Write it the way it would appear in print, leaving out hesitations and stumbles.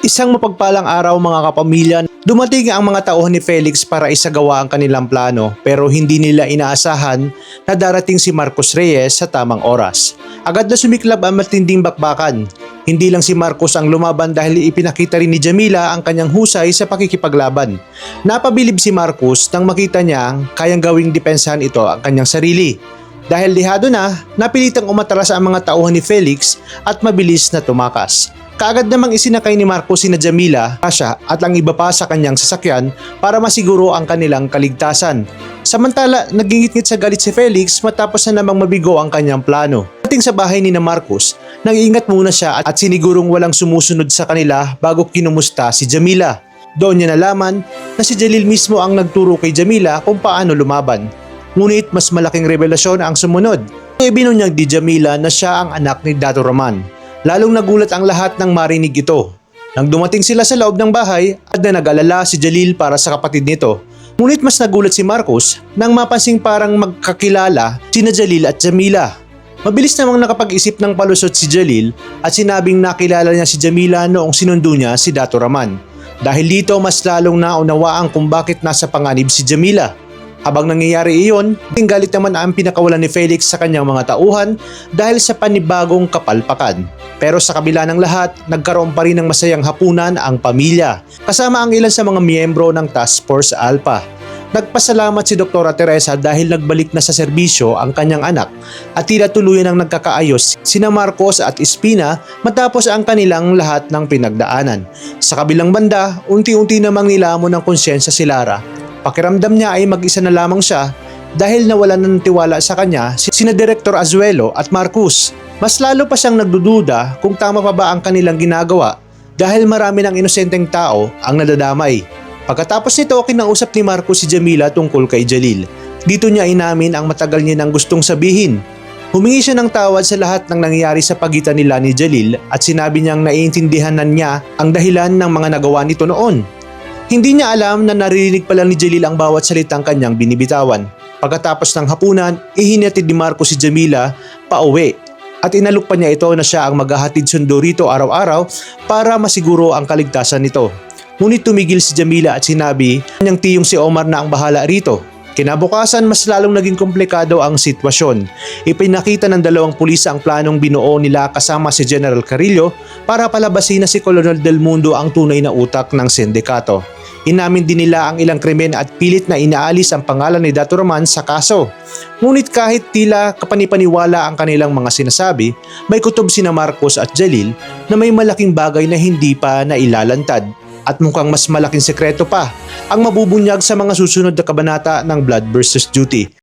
Isang mapagpalang araw mga kapamilya, dumating ang mga tauhan ni Felix para isagawa ang kanilang plano pero hindi nila inaasahan na darating si Marcos Reyes sa tamang oras. Agad na sumiklab ang matinding bakbakan. Hindi lang si Marcos ang lumaban dahil ipinakita rin ni Jamila ang kanyang husay sa pakikipaglaban. Napabilib si Marcos nang makita niya kayang gawing depensahan ito ang kanyang sarili. Dahil lihado na, napilitang umatras ang mga tauhan ni Felix at mabilis na tumakas. Kaagad namang isinakay ni Marcos sina Jamila, Asha at ang iba pa sa kanyang sasakyan para masiguro ang kanilang kaligtasan. Samantala, nagingit-ngit sa galit si Felix matapos na namang mabigo ang kanyang plano. Pagdating sa bahay ni Marcos, nag-iingat muna siya at sinigurong walang sumusunod sa kanila bago kinumusta si Jamila. Doon niya nalaman na si Jalil mismo ang nagturo kay Jamila kung paano lumaban. Ngunit mas malaking revelasyon ang sumunod. Ibinunyag ni Jamila na siya ang anak ni Dato Roman. Lalong nagulat ang lahat nang marinig ito. Nang dumating sila sa loob ng bahay at na nag-alala si Jalil para sa kapatid nito. Ngunit mas nagulat si Marcos nang mapansing parang magkakilala sina Jalil at Jamila. Mabilis namang nakapag-isip ng palusot si Jalil at sinabing nakilala niya si Jamila noong sinundo niya si Dato Raman. Dahil dito mas lalong naunawaan kung bakit nasa panganib si Jamila. Habang nangyayari iyon, galit naman ang pinakawalan ni Felix sa kanyang mga tauhan dahil sa panibagong kapalpakan. Pero sa kabila ng lahat, nagkaroon pa rin ng masayang hapunan ang pamilya, kasama ang ilan sa mga miyembro ng Task Force Alpha. Nagpasalamat si Dr. Teresa dahil nagbalik na sa serbisyo ang kanyang anak at tila tuluyan ang nagkakaayos sina Marcos at Espina matapos ang kanilang lahat ng pinagdaanan. Sa kabilang banda, unti-unti namang nilamon ng konsyensya si Lara. Pakiramdam niya ay mag-isa na lamang siya dahil nawalan ng tiwala sa kanya sina Director Azuelo at Marcos. Mas lalo pa siyang nagdududa kung tama pa ba ang kanilang ginagawa dahil marami ng inosenteng tao ang nadadamay. Pagkatapos nito, kinausap ni Marcos si Jamila tungkol kay Jalil. Dito niya inamin ang matagal niya nang gustong sabihin. Humingi siya ng tawad sa lahat ng nangyari sa pagitan nila ni Jalil at sinabi niyang naiintindihan na niya ang dahilan ng mga nagawa nito noon. Hindi niya alam na naririnig pa lang ni Jalil ang bawat salitang kanyang binibitawan. Pagkatapos ng hapunan, ihinatid ni Marcos si Jamila pauwi at inalok pa niya ito na siya ang maghahatid sundo rito araw-araw para masiguro ang kaligtasan nito. Ngunit tumigil si Jamila at sinabi niyang tiyong si Omar na ang bahala rito. Kinabukasan, mas lalong naging komplikado ang sitwasyon. Ipinakita ng dalawang pulis ang planong binuo nila kasama si General Carillo para palabasin na si Colonel Del Mundo ang tunay na utak ng sindikato. Inamin din nila ang ilang krimen at pilit na inaalis ang pangalan ni Dato Roman sa kaso. Ngunit kahit tila kapanipaniwala ang kanilang mga sinasabi, may kutob sina Marcos at Jalil na may malaking bagay na hindi pa nailalantad. At mukhang mas malaking sekreto pa ang mabubunyag sa mga susunod na kabanata ng Blood vs. Duty.